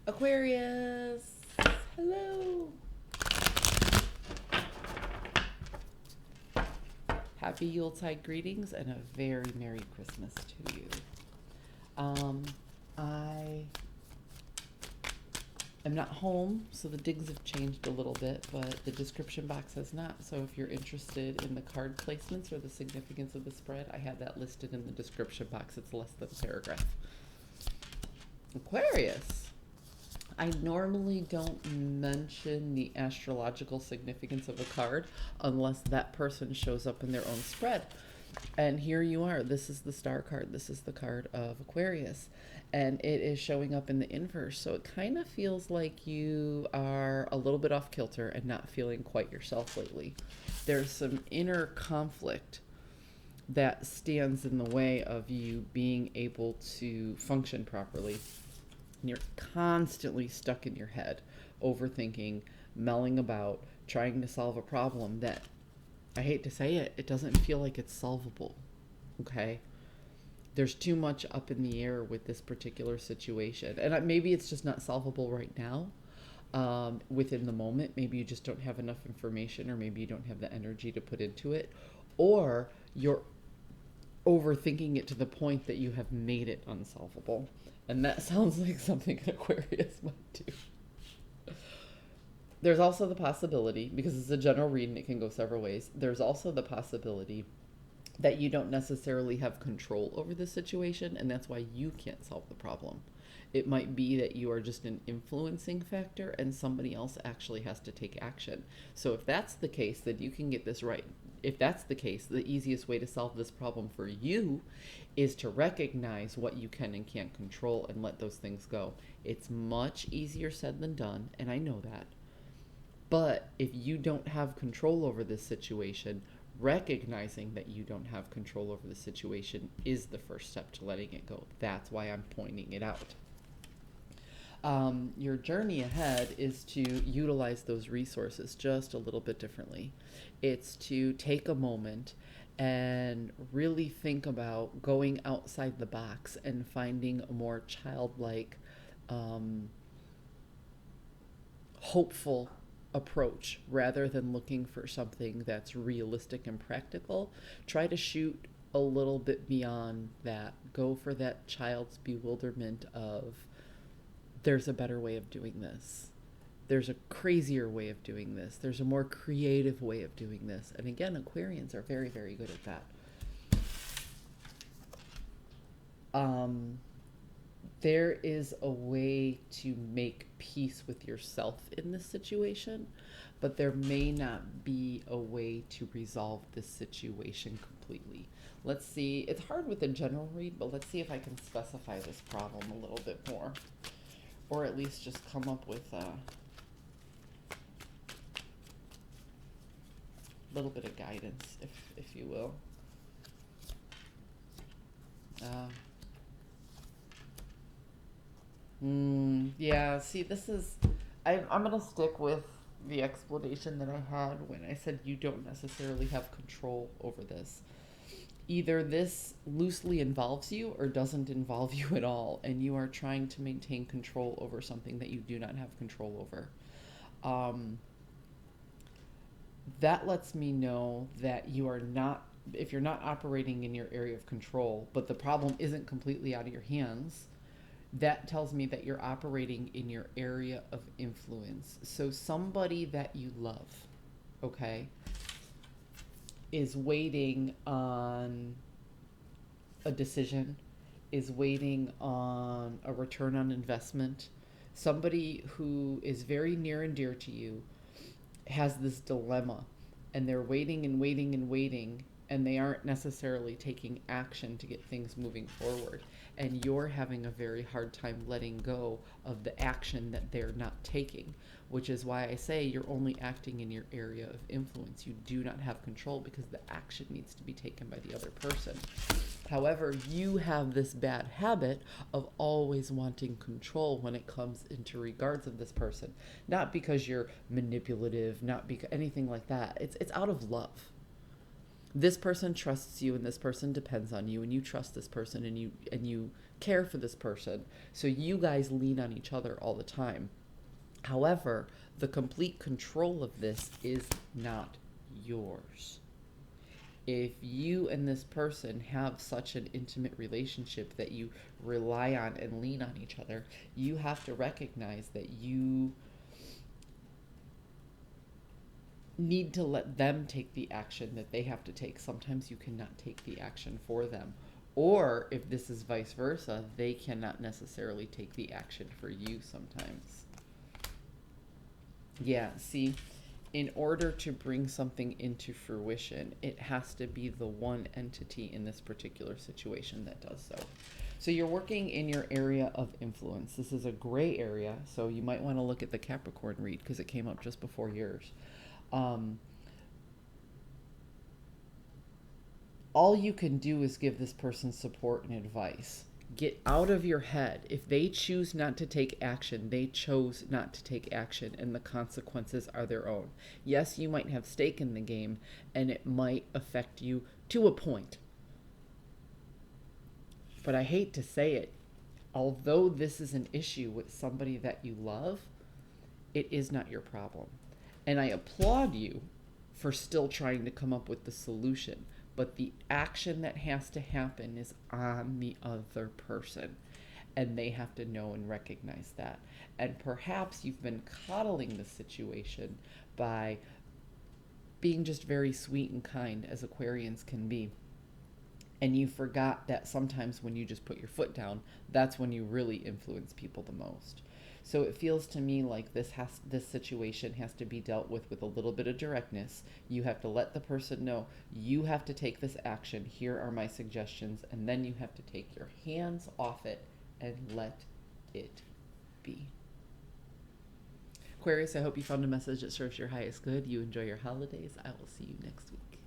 Aquarius, hello. Happy Yuletide greetings and a very Merry Christmas to you. I am not home, so the digs have changed a little bit, but the description box has not. So if you're interested in the card placements or the significance of the spread, I have that listed in the description box. It's less than a paragraph. Aquarius. I normally don't mention the astrological significance of a card unless that person shows up in their own spread. And here you are. This is the star card. This is the card of Aquarius. And it is showing up in the inverse. So it kind of feels like you are a little bit off kilter and not feeling quite yourself lately. There's some inner conflict that stands in the way of you being able to function properly. And you're constantly stuck in your head, overthinking, mulling about, trying to solve a problem that, I hate to say it, it doesn't feel like it's solvable. Okay? There's too much up in the air with this particular situation. And maybe it's just not solvable right now, within the moment. Maybe you just don't have enough information, or maybe you don't have the energy to put into it. Or you're overthinking it to the point that you have made it unsolvable. And that sounds like something an Aquarius might do. There's also the possibility, because it's a general read and it can go several ways, there's also the possibility that you don't necessarily have control over the situation, and that's why you can't solve the problem. It might be that you are just an influencing factor and somebody else actually has to take action. So if that's the case, then you can get this right. If that's the case, the easiest way to solve this problem for you is to recognize what you can and can't control and let those things go. It's much easier said than done, and I know that. But if you don't have control over this situation, recognizing that you don't have control over the situation is the first step to letting it go. That's why I'm pointing it out. Your journey ahead is to utilize those resources just a little bit differently. It's to take a moment and really think about going outside the box and finding a more childlike, hopeful approach rather than looking for something that's realistic and practical. Try to shoot a little bit beyond that. Go for that child's bewilderment of, there's a better way of doing this. There's a crazier way of doing this. There's a more creative way of doing this. And again, Aquarians are very, very good at that. There is a way to make peace with yourself in this situation, but there may not be a way to resolve this situation completely. Let's see. It's hard with a general read, but let's see if I can specify this problem a little bit more. Or at least just come up with a little bit of guidance, if you will. Yeah, see, this is, I'm going to stick with the explanation that I had when I said you don't necessarily have control over this. Either this loosely involves you or doesn't involve you at all, and you are trying to maintain control over something that you do not have control over. That lets me know that you are not, if you're not operating in your area of control, but the problem isn't completely out of your hands, that tells me that you're operating in your area of influence. So somebody that you love, okay, is waiting on a decision, is waiting on a return on investment. Somebody who is very near and dear to you has this dilemma, and they're waiting and waiting and waiting, and they aren't necessarily taking action to get things moving forward. And you're having a very hard time letting go of the action that they're not taking, which is why I say you're only acting in your area of influence. You do not have control because the action needs to be taken by the other person. However, you have this bad habit of always wanting control when it comes into regards of this person. Not because you're manipulative, not because anything like that. It's out of love. This person trusts you, and this person depends on you, and you trust this person, and you care for this person. So you guys lean on each other all the time. However, the complete control of this is not yours. If you and this person have such an intimate relationship that you rely on and lean on each other, you have to recognize that you need to let them take the action that they have to take. Sometimes you cannot take the action for them. Or if this is vice versa, they cannot necessarily take the action for you sometimes. Yeah, see, in order to bring something into fruition, it has to be the one entity in this particular situation that does so. So you're working in your area of influence. This is a gray area, so you might want to look at the Capricorn read because it came up just before yours. All you can do is give this person support and advice. Get out of your head. If they choose not to take action, they chose not to take action, and the consequences are their own. Yes, you might have stake in the game, and it might affect you to a point. But I hate to say it, although this is an issue with somebody that you love, it is not your problem. And I applaud you for still trying to come up with the solution. But the action that has to happen is on the other person. And they have to know and recognize that. And perhaps you've been coddling the situation by being just very sweet and kind, as Aquarians can be. And you forgot that sometimes when you just put your foot down, that's when you really influence people the most. So it feels to me like this situation has to be dealt with a little bit of directness. You have to let the person know you have to take this action. Here are my suggestions, and then you have to take your hands off it and let it be. Aquarius, I hope you found a message that serves your highest good. You enjoy your holidays. I will see you next week.